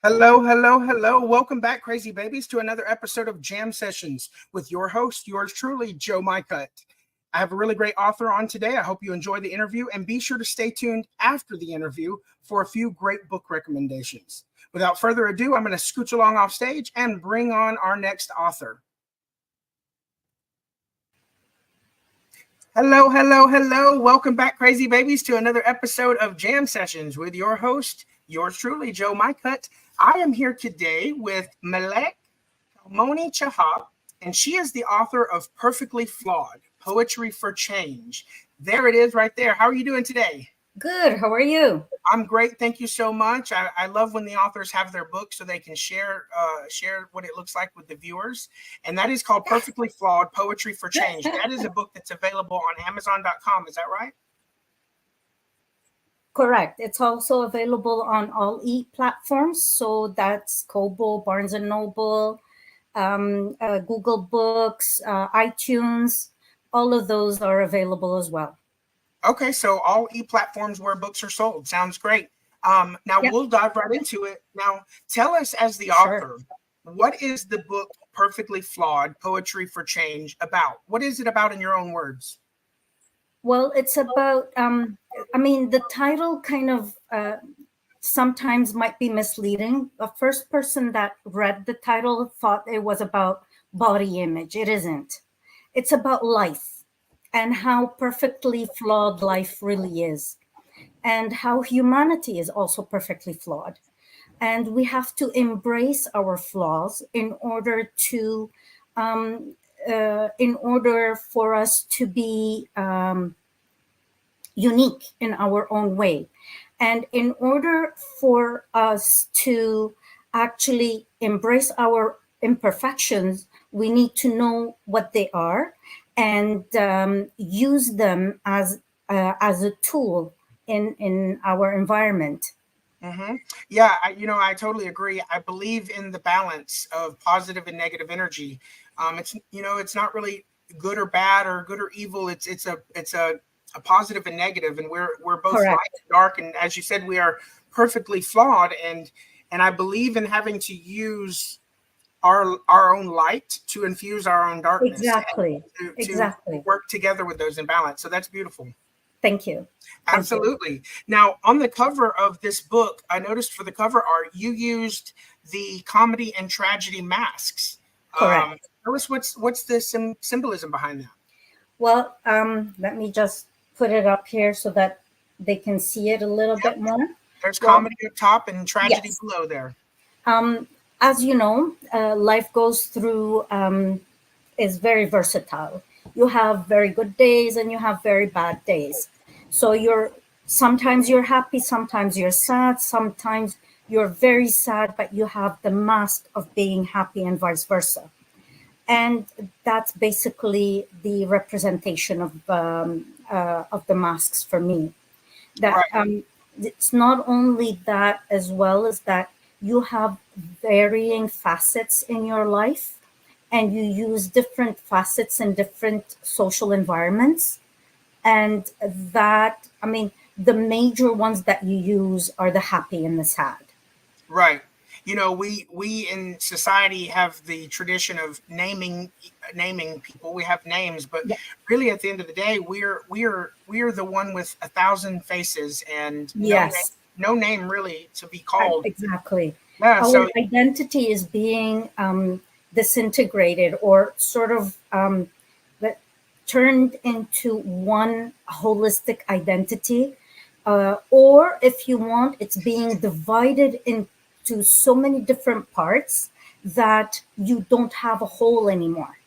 Hello, hello, hello. Welcome back, crazy babies, to another episode of Jam Sessions with your host, yours truly, Joe Mykut. I have a really great author on today. I hope you enjoy the interview, and be sure to stay tuned after the interview for a few great book recommendations. Without further ado, I'm going to scooch along off stage and bring on our next author. Hello, hello, hello. Welcome back, crazy babies, to another episode of Jam Sessions with your host, yours truly, Joe Mykut. I am here today with Malak Kalmoni Cehab, and she is the author of Perfectly Flawed, Poetry for Change. There it is right there. How are you doing today? Good. How are you? I'm great. Thank you so much. I love when the authors have their book so they can share what it looks like with the viewers. And that is called Perfectly Flawed, Poetry for Change. That is a book that's available on Amazon.com. Is that right? Correct. It's also available on all platforms. So that's Kobo, Barnes and Noble, Google Books, iTunes. All of those are available as well. Okay, so all e-platforms where books are sold. Sounds great. Now Yep. we'll dive right into it. Now, tell us, as the Sure. author, what is the book Perfectly Flawed, Poetry for Change about? What is it about in your own words? Well, it's about, the title kind of sometimes might be misleading. The first person that read the title thought it was about body image. It isn't. It's about life and how perfectly flawed life really is, and how humanity is also perfectly flawed. And we have to embrace our flaws in order for us to be unique in our own way. And in order for us to actually embrace our imperfections, we need to know what they are and use them as a tool in our environment. Mm-hmm. Yeah, I totally agree. I believe in the balance of positive and negative energy. It's not really good or bad or good or evil. It's a positive and negative, and we're both light Correct. and dark. And as you said, we are perfectly flawed. And I believe in having to use our own light to infuse our own darkness Exactly. and to Exactly. work together with those in balance. So that's beautiful. Thank you. Thank you. Absolutely. Now, on the cover of this book, I noticed for the cover art, you used the comedy and tragedy masks. Correct. Tell us what's the symbolism behind that? Well, let me just put it up here so that they can see it a little Yep. bit more. There's Well, comedy up top and tragedy yes. below there. Um, as you know, life goes through is very versatile. You have very good days and you have very bad days. So sometimes you're happy, sometimes you're sad, sometimes you're very sad, but you have the mask of being happy and vice versa. And that's basically the representation of the masks for me. That Right. It's not only that, as well as that you have varying facets in your life, and you use different facets in different social environments. And the major ones that you use are the happy and the sad. Right. We in society have the tradition of naming people. We have names, but Yeah. really, at the end of the day, we're the one with a thousand faces and Yes. no name really to be called. Exactly. Yeah. Our So identity is being disintegrated, or sort of that turned into one holistic identity. Or if you want, it's being divided into so many different parts that you don't have a whole anymore.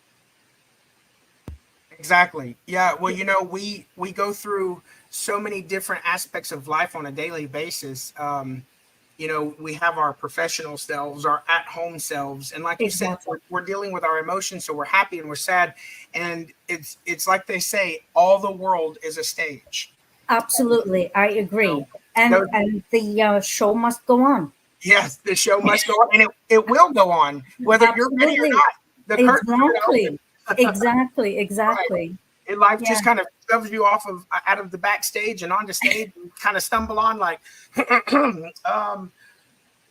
exactly. Yeah. Well, we go through so many different aspects of life on a daily basis. We have our professional selves, our at-home selves, and like you said, Exactly. we're dealing with our emotions. So we're happy and we're sad, and it's like they say, all the world is a stage. Absolutely. I So, agree. those, And the show must go on. yes, the show must go on, and it will go on, whether you're ready or Absolutely. not. The curtains are going Exactly. to open. Exactly. Right. Exactly. And life Yeah. just kind of shoves you off of out of the backstage and onto stage, and kind of stumble on like, um,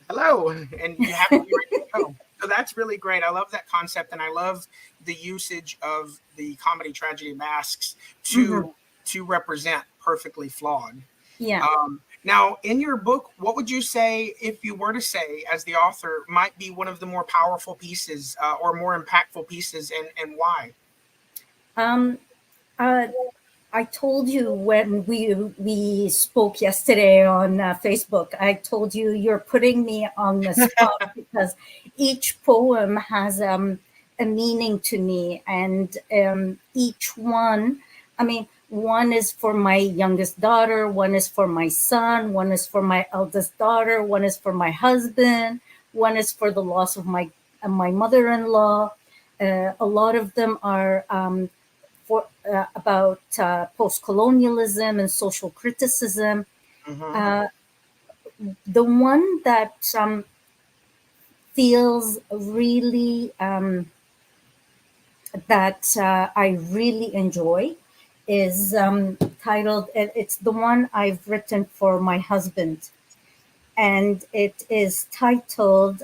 hello, and you have to be ready to go. So that's really great. I love that concept, and I love the usage of the comedy tragedy masks Hmm. to represent perfectly flawed. Yeah. Now, in your book, what would you say, if you were to say, as the author, might be one of the more powerful pieces or more impactful pieces, and why? Um, uh, I told you when we spoke yesterday on Facebook. I told you you're putting me on the spot because each poem has a meaning to me, and each one. I mean, one is for my youngest daughter, one is for my son, one is for my eldest daughter, one is for my husband, one is for the loss of my mother-in-law. A lot of them are. About post-colonialism and social criticism. Mm-hmm. Uh, the one that feels really that I really enjoy is titled. It's the one I've written for my husband, and it is titled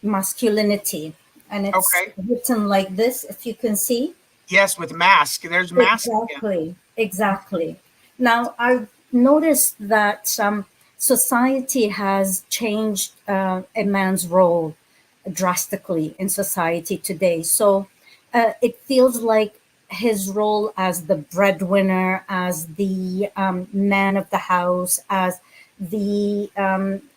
"Masculinity," and it's Okay. written like this. If you can see. Yes, with mask. There's mask again. Exactly, exactly. Now, I've noticed that society has changed a man's role drastically in society today. So it feels like his role as the breadwinner, as the man of the house, as the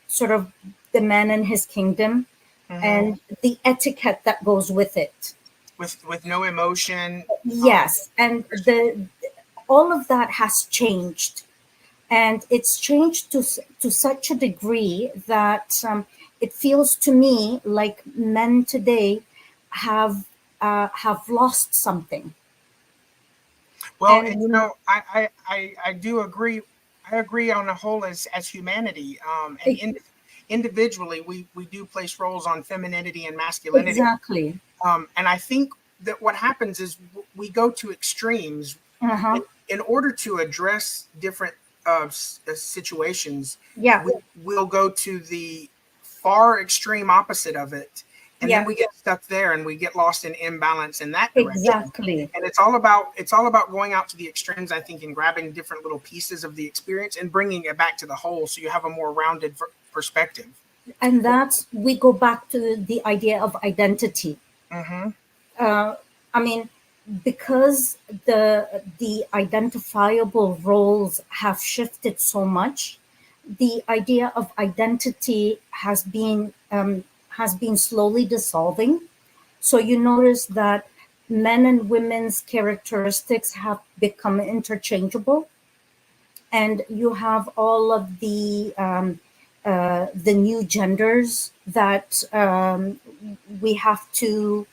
sort of the man in his kingdom, Hmm. and the etiquette that goes with it. With no emotion. Yes, and the all of that has changed, and it's changed to such a degree that it feels to me like men today have lost something. Well, And I do agree. I agree on the whole as humanity, and e- individually, we do place roles on femininity and masculinity, exactly. and I think that what happens is we go to extremes Uh-huh. in order to address different situations. Yeah. We will go to the far extreme opposite of it, and then Yeah. we get stuck there and we get lost in imbalance in that direction. Exactly. And it's all about going out to the extremes, I think, and grabbing different little pieces of the experience and bringing it back to the whole, so you have a more rounded perspective. And that's we go back to the idea of identity. Hmm. I mean, because the identifiable roles have shifted so much, the idea of identity has been slowly dissolving. So you notice that men and women's characteristics have become interchangeable, and you have all of the new genders that we have to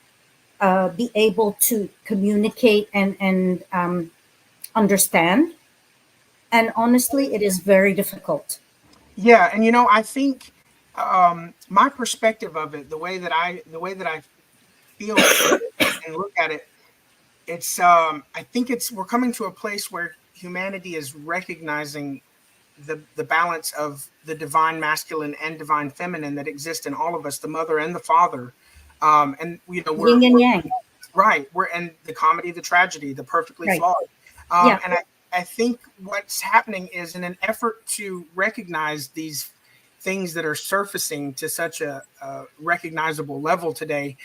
be able to communicate and understand. And honestly, it is very difficult. Yeah, and I think my perspective of it, the way that I feel it and look at it, it's I think we're coming to a place where humanity is recognizing the balance of the divine masculine and divine feminine that exist in all of us, the mother and the father. And we're, Yin and we're yang. right. We're in the comedy, the tragedy, the perfectly Right. flawed. Yeah. And I think what's happening is, in an effort to recognize these things that are surfacing to such a recognizable level today,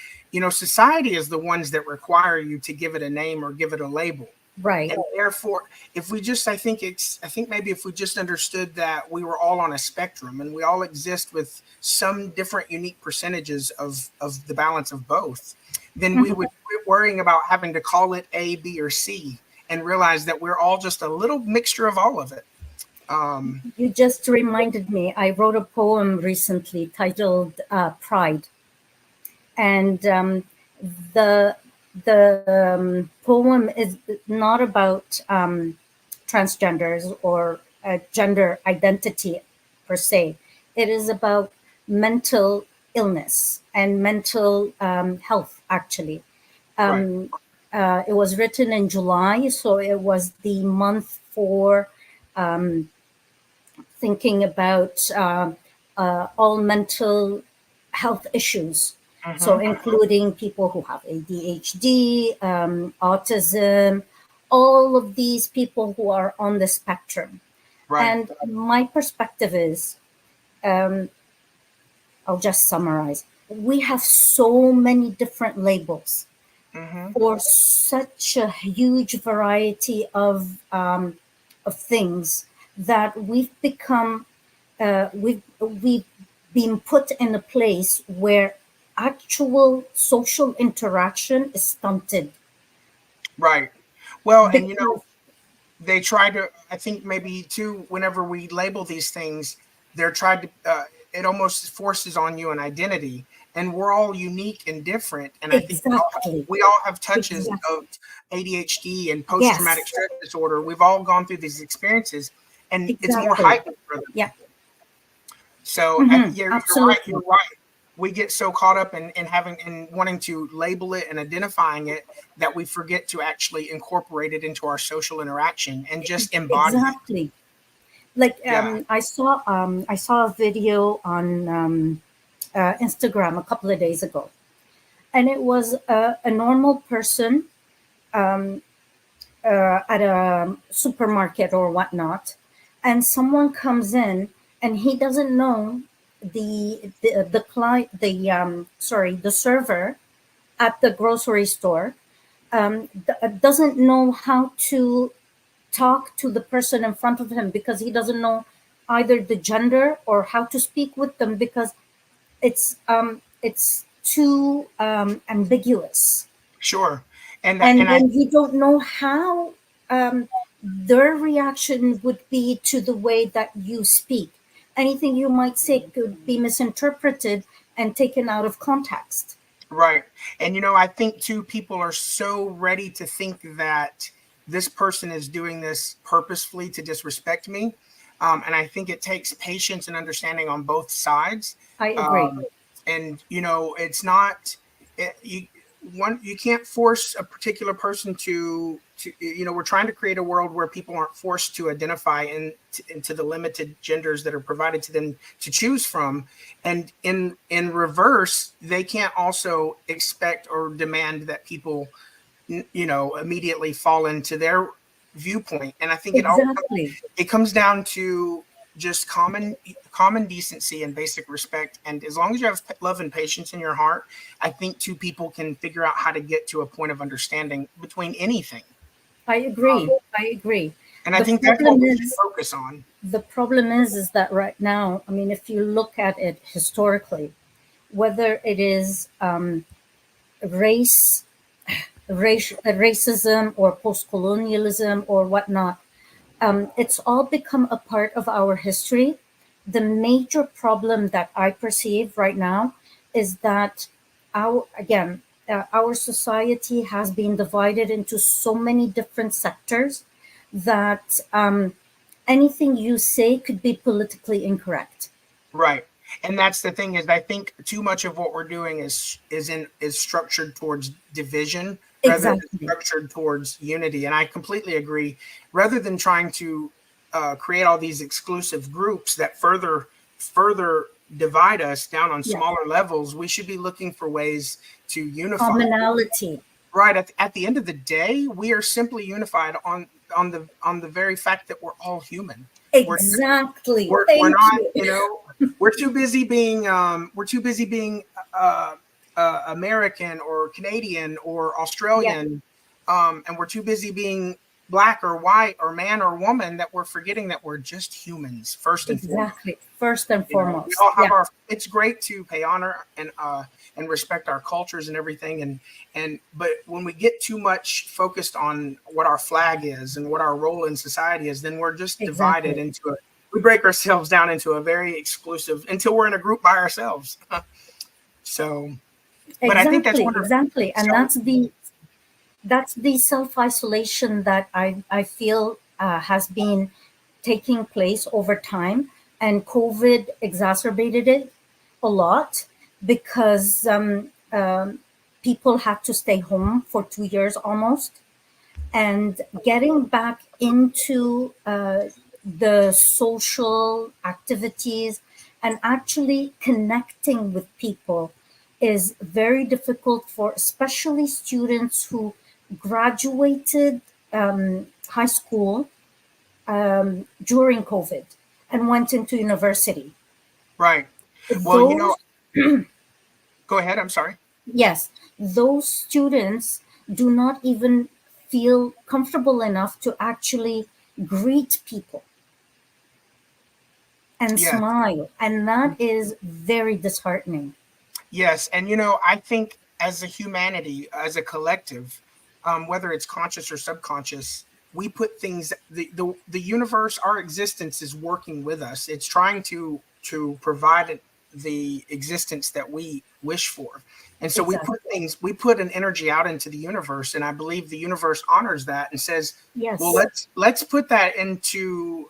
society is the ones that require you to give it a name or give it a label. Right. And therefore, if we just, I think maybe if we just understood that we were all on a spectrum and we all exist with some different unique percentages of the balance of both, then we Mhm. would quit worrying about having to call it A, B, or C, and realize that we're all just a little mixture of all of it. Um, You just reminded me. I wrote a poem recently titled "Pride," and the poem is not about transgenders or gender identity per se. It is about mental illness and mental health. Actually, right. it was written in July, so it was the month thinking about all mental health issues. So, including people who have ADHD, autism, all of these people who are on the spectrum. Right. And my perspective is, I'll just summarize. We have so many different labels for such a huge variety of things that we've been put in a place where actual social interaction is stunted. Right. Well, and Because they try to, I think maybe too, whenever we label these things, they're trying to, it almost forces on you an identity, and we're all unique and different. And I think exactly, we all have touches exactly, of ADHD and post-traumatic yes, stress disorder. We've all gone through these experiences, and it's more exactly, heightened for them. yeah, So you're right. absolutely. You're right. We get so caught up in having and wanting to label it and identifying it that we forget to actually incorporate it into our social interaction and just embody it. Exactly. Like Yeah. I saw a video on Instagram a couple of days ago, and it was a normal person at a supermarket or whatnot, and someone comes in and he doesn't know the client the server at the grocery store doesn't know how to talk to the person in front of him because he doesn't know either the gender or how to speak with them because it's too ambiguous, Sure. And and I then you don't know how their reaction would be to the way that you speak. Anything you might say could be misinterpreted and taken out of context. right. And I think too, people are so ready to think that this person is doing this purposefully to disrespect me. And I think it takes patience and understanding on both sides. I agree. Um, and it's not you you can't force a particular person to we're trying to create a world where people aren't forced to identify into the limited genders that are provided to them to choose from, and in reverse they can't also expect or demand that people immediately fall into their viewpoint. And I think Exactly. it comes down to just common decency and basic respect. And as long as you have love and patience in your heart, I think two people can figure out how to get to a point of understanding between anything. I agree. I agree. And I The think that's what problem we should is focus on. the problem is that right now, I mean, if you look at it historically, whether it is race, racism, or post-colonialism, or whatnot, it's all become a part of our history. The major problem that I perceive right now is that our society has been divided into so many different sectors that anything you say could be politically incorrect. Right. And that's the thing, is I think too much of what we're doing is structured towards division rather than Exactly. structured towards unity. And I completely agree. Rather than trying to create all these exclusive groups that further divide us down on Yeah. smaller levels, we should be looking for ways to unify. Commonality. Right. At the end of the day, we are simply unified on the very fact that we're all human. We're Exactly. we're Thank not, you. we're too busy being American or Canadian or Yeah. Australian, and we're too busy being black or white or man or woman, that we're forgetting that we're just humans first and foremost. Exactly. First and We foremost. all have Yeah. our. It's great to pay honor and respect our cultures and everything, and but when we get too much focused on what our flag is and what our role in society is, then we're just divided Exactly. into it. We break ourselves down into a very exclusive until we're in a group by ourselves. So, but I think that's Exactly. wonderful. Exactly. And So, that's the self isolation that I feel has been taking place over time, and COVID exacerbated it a lot because people had to stay home for 2 years almost, and getting back into the social activities and actually connecting with people is very difficult for especially students who graduated high school during COVID and went into university. Right. Well, Those, go ahead. I'm sorry. yes, those students do not even feel comfortable enough to actually greet people and Yes. smile. And that is very disheartening. Yes. And, I think as a humanity, as a collective, whether it's conscious or subconscious, we put things, the universe, our existence is working with us. It's trying to provide the existence that we wish for. And so Exactly. we put an energy out into the universe. And I believe the universe honors that and says, well, Yes. let's put that into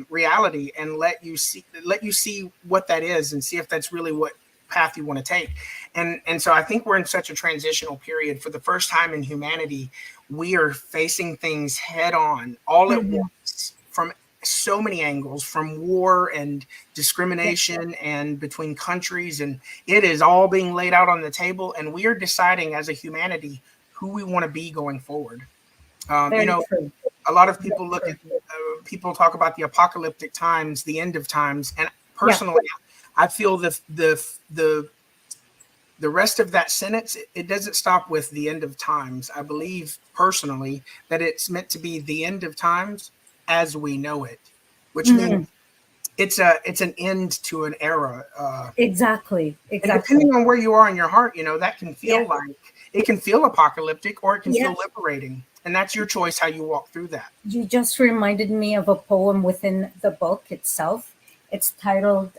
reality and let you see what that is and see if that's really what path you want to take. And so I think we're in such a transitional period. For the first time in humanity, we are facing things head on all at Mhm. once from so many angles, from war and Yes. discrimination and between countries, and it is all being laid out on the table, and we are deciding as a humanity who we want to be going forward. um, you Very know true. a lot of Very people look true. at people talk about the apocalyptic times, the end of times, and Yeah. personally I feel the rest of that sentence, it doesn't stop with the end of times. I believe personally that it's meant to be the end of times as we know it, which means Mhm. it's an end to an era. Exactly. And Exactly. depending on where you are in your heart, that can Yeah. feel like it can feel apocalyptic or it can Yeah. feel liberating. And that's your choice how you walk through that. You just reminded me of a poem within the book itself. It's titled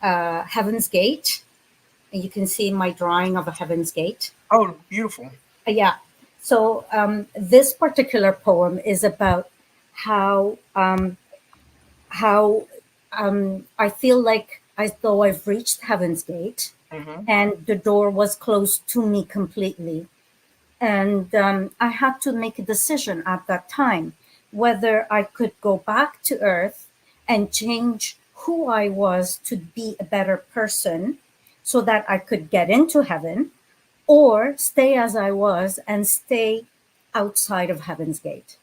Heaven's Gate. And you can see my drawing of a Heaven's Gate. Oh, beautiful. Yeah. So this particular poem is about how how I feel like as though I've reached Heaven's Gate Hmm. and the door was closed to me completely. And I had to make a decision at that time whether I could go back to Earth and change who I was to be a better person so that I could get into heaven, or stay as I was and stay outside of Heaven's Gate.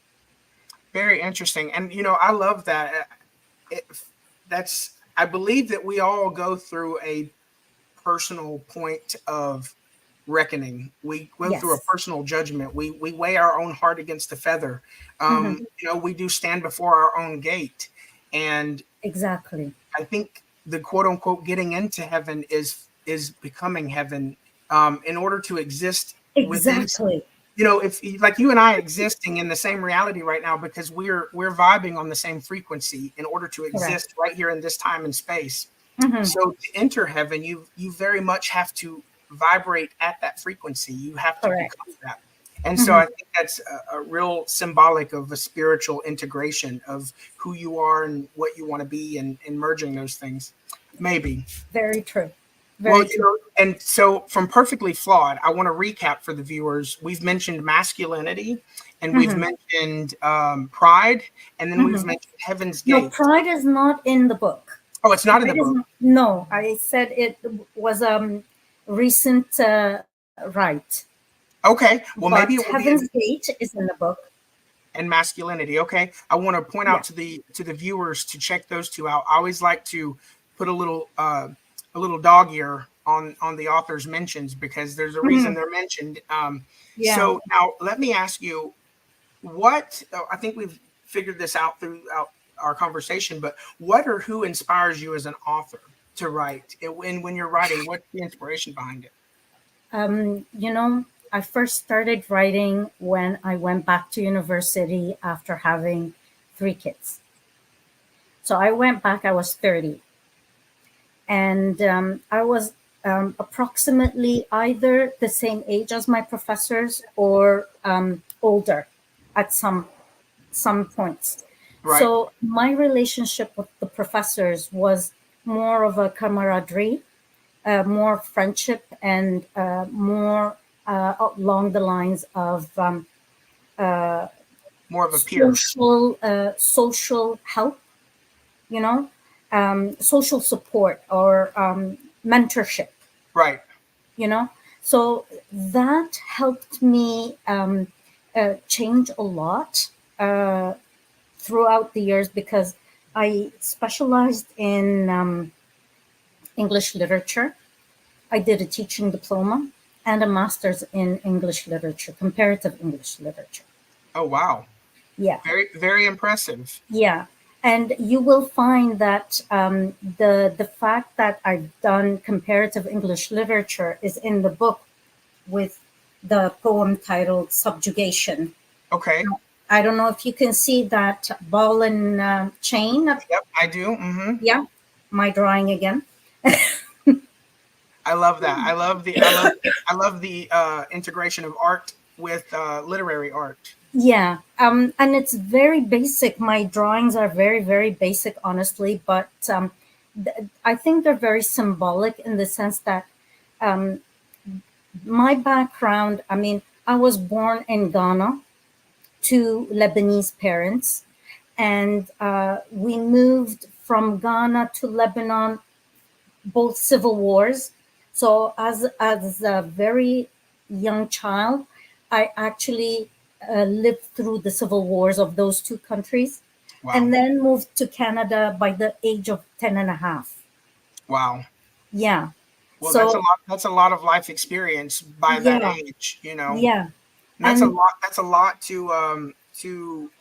Very interesting. And I love that. It, that's I believe that we all go through a personal point of reckoning. We go through a Yes. personal judgment. We weigh our own heart against the feather. Hmm. We do stand before our own gate. And Exactly. I think the quote unquote getting into heaven is becoming heaven, in order to exist within. Exactly. If like you and I existing in the same reality right now because we're vibing on the same frequency in order to Correct. exist right here in this time and space. Hmm. So to enter heaven, you very much have to vibrate at that frequency. You have to Correct. become that. And so Hmm. I think that's a real symbolic of a spiritual integration of who you are and what you want to be, and merging those things. Maybe. Very true. Well, Very true. and so from Perfectly Flawed, I want to recap for the viewers. We've mentioned masculinity, and we've Hmm. mentioned pride, and then we've Hmm. mentioned Heaven's No, Gate. pride is not in the book. Oh, it's not in the Pride is book. not, no. I said it was recent right, Okay, well maybe but it will be Heaven's Gate is in the book. and masculinity. Okay, I want to point out Yeah. to the viewers to check those two out. I always like to put a little dog ear on the author's mentions because there's a reason Hmm. they're mentioned. Yeah. So now let me ask you, what I think we've figured this out throughout our conversation, but what or who inspires you as an author to write? When you're writing, what's the inspiration behind it? You know, I first started writing when I went back to university after having three kids. So I went back, I was 30. And I was approximately either the same age as my professors or older at some points. Right. So my relationship with the professors was more of a camaraderie, more friendship, and more along the lines of More of a peer. social help, you know, social support or mentorship, Right. you know. So that helped me change a lot throughout the years because I specialized in English literature. I did a teaching diploma and a master's in English literature, comparative English literature. Oh, wow. Yeah, Very, very impressive. yeah. And you will find that the fact that I've done comparative English literature is in the book with the poem titled Subjugation. Okay. I don't know if you can see that ball and chain. Yep, I do. Yeah, my drawing again. I love that. I love the integration of art with literary art. Yeah, and it's very basic. My drawings are very, very basic, honestly, but I think they're very symbolic in the sense that my background, I mean, I was born in Ghana to Lebanese parents, and we moved from Ghana to Lebanon, both civil wars. So as a very young child, I actually lived through the civil wars of those two countries, Wow. and then moved to Canada by the age of 10 and a half. Wow. Yeah. Well, that's a So lot. That's a lot of life experience by that yeah, age, yeah, And that's a and lot. That's a lot to to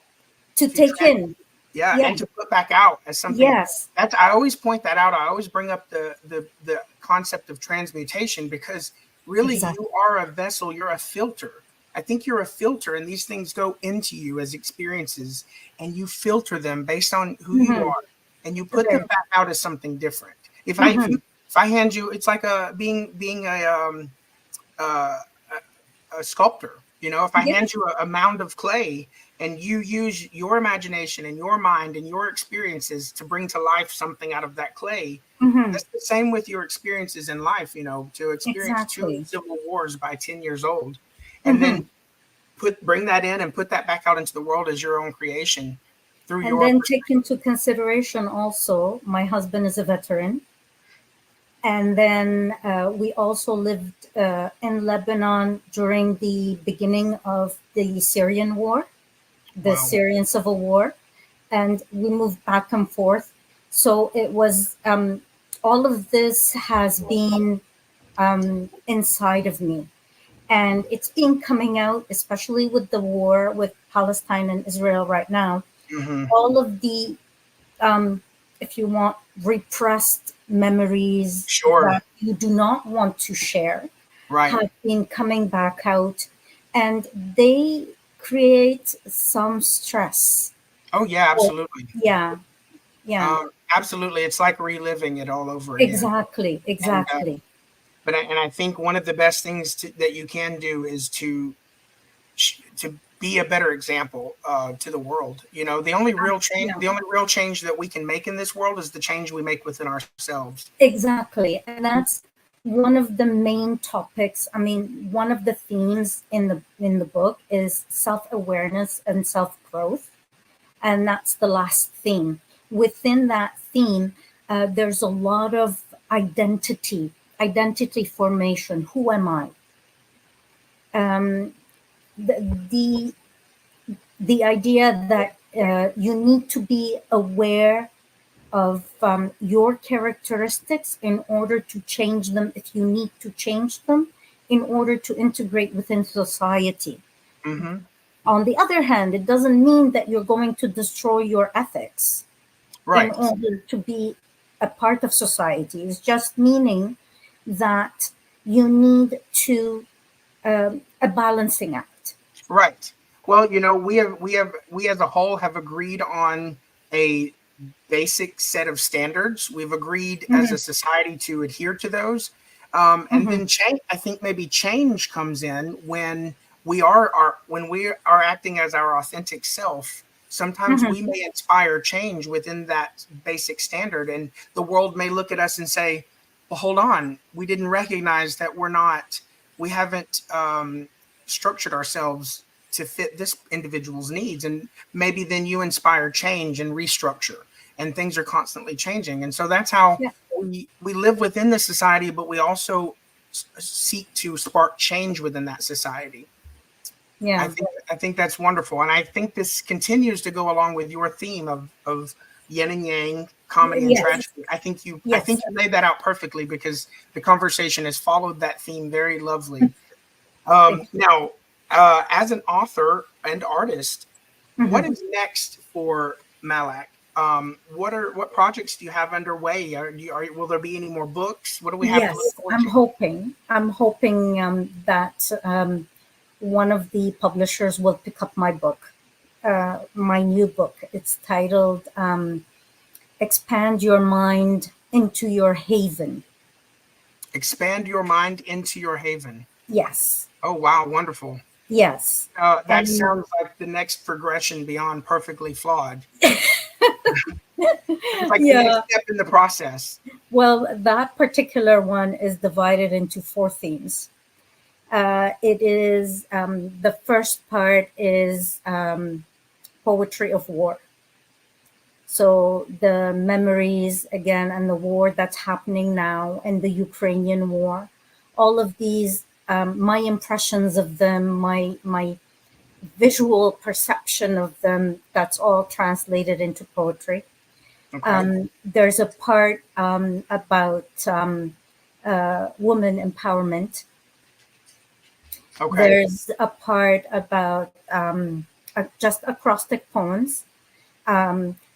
to take trans- in. yeah, Yeah. and to put back out as something. Yes. That's I always point that out. I always bring up the concept of transmutation because really Exactly. you are a vessel. You're a filter. I think you're a filter, and these things go into you as experiences, and you filter them based on who you Hmm. are, and you put them back out as something different. Hmm. If I hand you, it's like being uh, a sculptor. If I Yeah. hand you a mound of clay and you use your imagination and your mind and your experiences to bring to life something out of that clay, Hmm. that's the same with your experiences in life. To experience two Exactly. civil wars by 10 years old, and Hmm. then bring that in and put that back out into the world as your own creation through And your then take perspective. into consideration also, my husband is a veteran. And then we also lived in Lebanon during the beginning of the Syrian war, the Wow. Syrian civil war. And we moved back and forth. So it was, all of this has been inside of me. And it's been coming out, especially with the war with Palestine and Israel right now. Hmm. All of the if you want, repressed memories Sure. that you do not want to share Right. have been coming back out, and they create some stress. Oh yeah, So, absolutely. yeah, yeah, Absolutely. It's like reliving it all over again. exactly, And exactly. I think one of the best things that you can do is to be a better example to the world. Yeah, The only real change that we can make in this world is the change we make within ourselves. exactly. And that's one of the main topics. I mean, one of the themes in the book is self-awareness and self-growth, and that's the last theme. Within that theme, there's a lot of identity formation. Who am I? The the idea that you need to be aware of your characteristics in order to change them if you need to change them in order to integrate within society. Hmm. On the other hand, it doesn't mean that you're going to destroy your ethics in Right. order to be a part of society. It's just meaning that you need to a balancing act. Right. Well, we as a whole have agreed on a basic set of standards. We've agreed as Hmm. a society to adhere to those. And Hmm. then change, I think maybe change comes in when when we are acting as our authentic self. Sometimes Hmm. we may inspire change within that basic standard, and the world may look at us and say, "Well, hold on, we didn't recognize that we haven't structured ourselves to fit this individual's needs, and maybe then you inspire change and restructure, and things are constantly changing. And so that's how Yeah. we live within the society, but we also seek to spark change within that society. Yeah. I think that's wonderful, and I think this continues to go along with your theme of yin and yang, comedy and Yes. tragedy. I think Yes. you laid that out perfectly, because the conversation has followed that theme very lovely. Thank you. Now, as an author and artist, what Mhm. is next for Malak? What projects do you have underway? Will there be any more books? What do we have to look Yes, forward I'm to? hoping. I'm hoping that one of the publishers will pick up my book, my new book. It's titled "Expand Your Mind into Your Haven." Expand your mind into your haven. Yes, Oh wow, wonderful. yes, That and sounds like the next progression beyond perfectly flawed. It's like the next yeah. step in the process. Well, that particular one is divided into four themes. It is the first part is poetry of war. So the memories again and the war that's happening now and the Ukrainian war, all of these, my impressions of them, my visual perception of them, that's all translated into poetry. Okay. There's a part about woman empowerment. Okay. There's a part about just acrostic poems.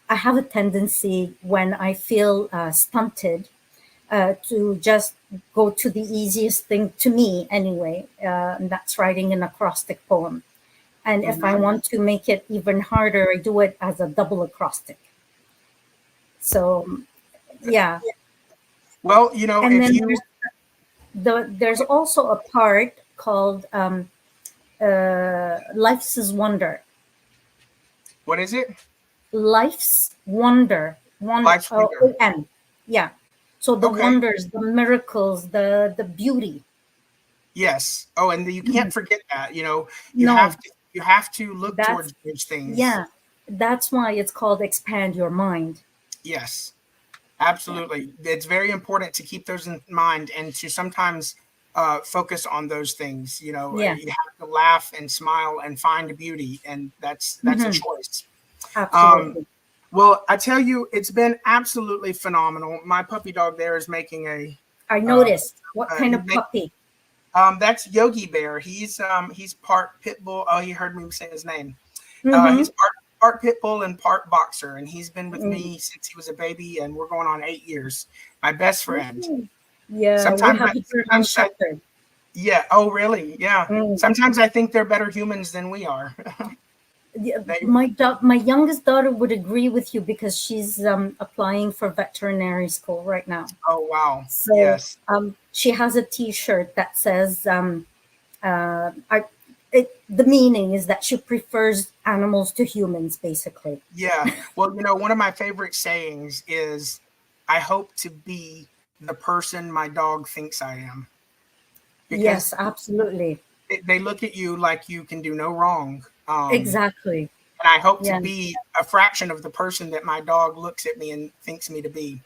I have a tendency when I feel stunted to just go to the easiest thing to me anyway, and that's writing an acrostic poem. And if I Mhm. want to make it even harder, I do it as a double acrostic. So yeah, Well, and if then you there's also a part called "Life's Wonder." what is it? Life's wonder, Life's Wonder. O-N. Yeah. So the Okay. wonders, the miracles, the beauty. Yes. Oh, and you can't forget that. No, You have to look that's towards those things. yeah. That's why it's called expand your mind. Yes. Yeah. Absolutely. It's very important to keep those in mind, and to sometimes focus on those things. Yeah. You have to laugh and smile and find beauty, and that's a Hmm. choice. Um, Absolutely. well, I tell you, it's been absolutely phenomenal. My puppy dog there is making I uh, noticed. What kind he's of making puppy? that's Yogi Bear. He's part pit bull. Oh, you heard me say his name. Mm-hmm. He's part pit bull and part boxer, and he's been with me since he was a baby, and we're going on 8 years. My best friend. Mm. Yeah, we Sometimes, have a German Shepherd. yeah. Oh, really? Yeah. Mm. Sometimes I think they're better humans than we are. Yeah, They, my youngest daughter would agree with you because she's applying for veterinary school right now. oh, wow. So Yes. she has a T-shirt that says, the meaning is that she prefers animals to humans, basically. Yeah. Well, one of my favorite sayings is, I hope to be the person my dog thinks I am, because Yes, absolutely. they look at you like you can do no wrong. Exactly. And I hope to Yeah. be a fraction of the person that my dog looks at me and thinks me to be.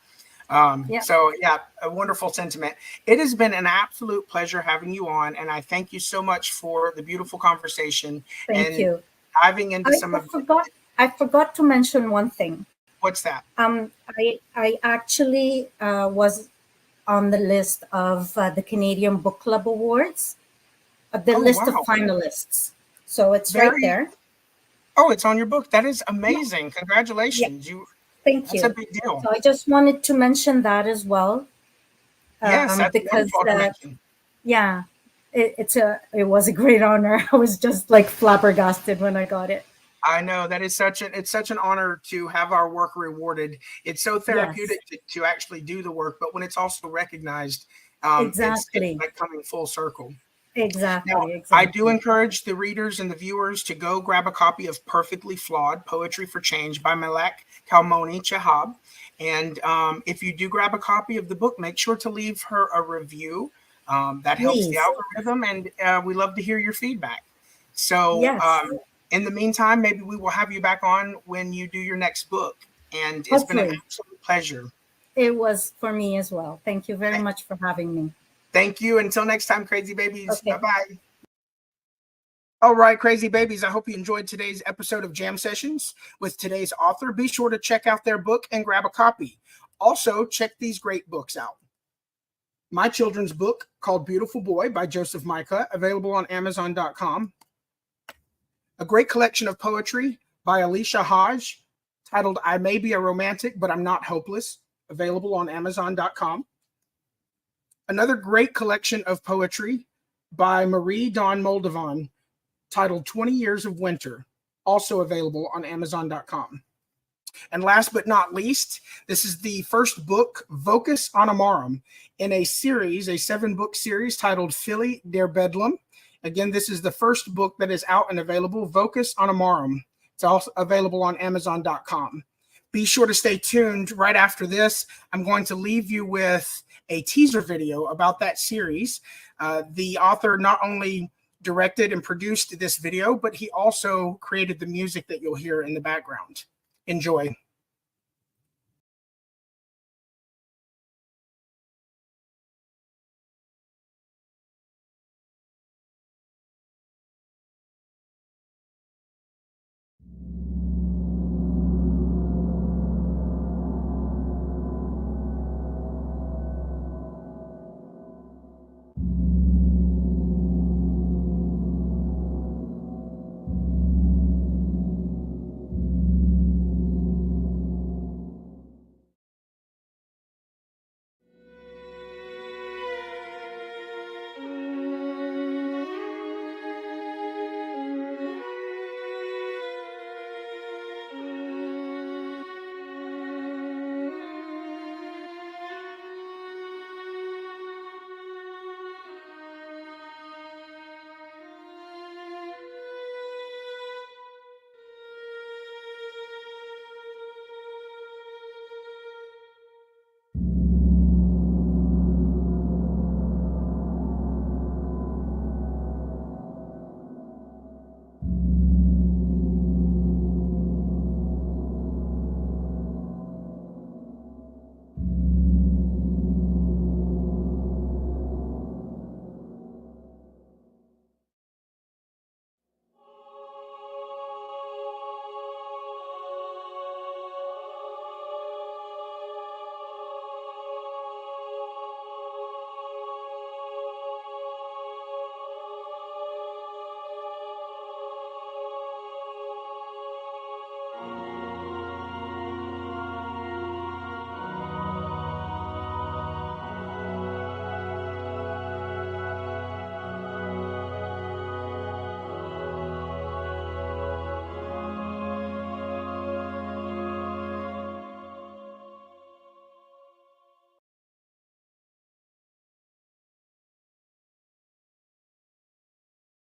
Yeah. So yeah, a wonderful sentiment. It has been an absolute pleasure having you on, and I thank you so much for the beautiful conversation Thank and you. diving into I, some I of forgot. I forgot to mention one thing. what's that? I actually was on the list of the Canadian Book Club Awards, the Oh list of wow, finalists. So it's right very. there. Oh, it's on your book. That is Yeah. amazing. Yeah. Congratulations. Thank That's a you. big deal. So I just wanted to mention that as well, Yes, that's because wonderful to mention. yeah, it was a great honor. I was just like flabbergasted when I got it. I know that is it's such an honor to have our work rewarded. It's so Yes, therapeutic to actually do the work, but when it's also recognized, it's exactly, like coming full circle. Now, exactly, I do exactly. encourage the readers and the viewers to go grab a copy of Perfectly Flawed Poetry for Change by Malak Kalmoni Cehab. And if you do grab a copy of the book, make sure to leave her a review. That helps the Please, algorithm, and we love to hear your feedback. So Yes, in the meantime, maybe we will have you back on when you do your next book. And it's been an hopefully. absolute pleasure. It was for me as well. Thank you very much for having me. Thank you. Until next time, crazy babies. Okay. Bye-bye. All right, crazy babies. I hope you enjoyed today's episode of Jam Sessions with today's author. Be sure to check out their book and grab a copy. Also, check these great books out. My children's book called Beautiful Boy by Joseph Mykut, available on Amazon.com. A great collection of poetry by Alicia Hodge, titled I May Be a Romantic, But I'm Not Hopeless, available on Amazon.com. Another great collection of poetry by Marie Dawn Moldovan, titled 20 Years of Winter, also available on Amazon.com. And last but not least, this is the first book, Vocus Honomarum, in a series, a 7-book series titled Philly Der Bedlam. Again, this is the first book that is out and available, Vocus Honomarum. It's also available on Amazon.com. Be sure to stay tuned. Right after this, I'm going to leave you with a teaser video about that series. The author not only directed and produced this video, but he also created the music that you'll hear in the background. Enjoy.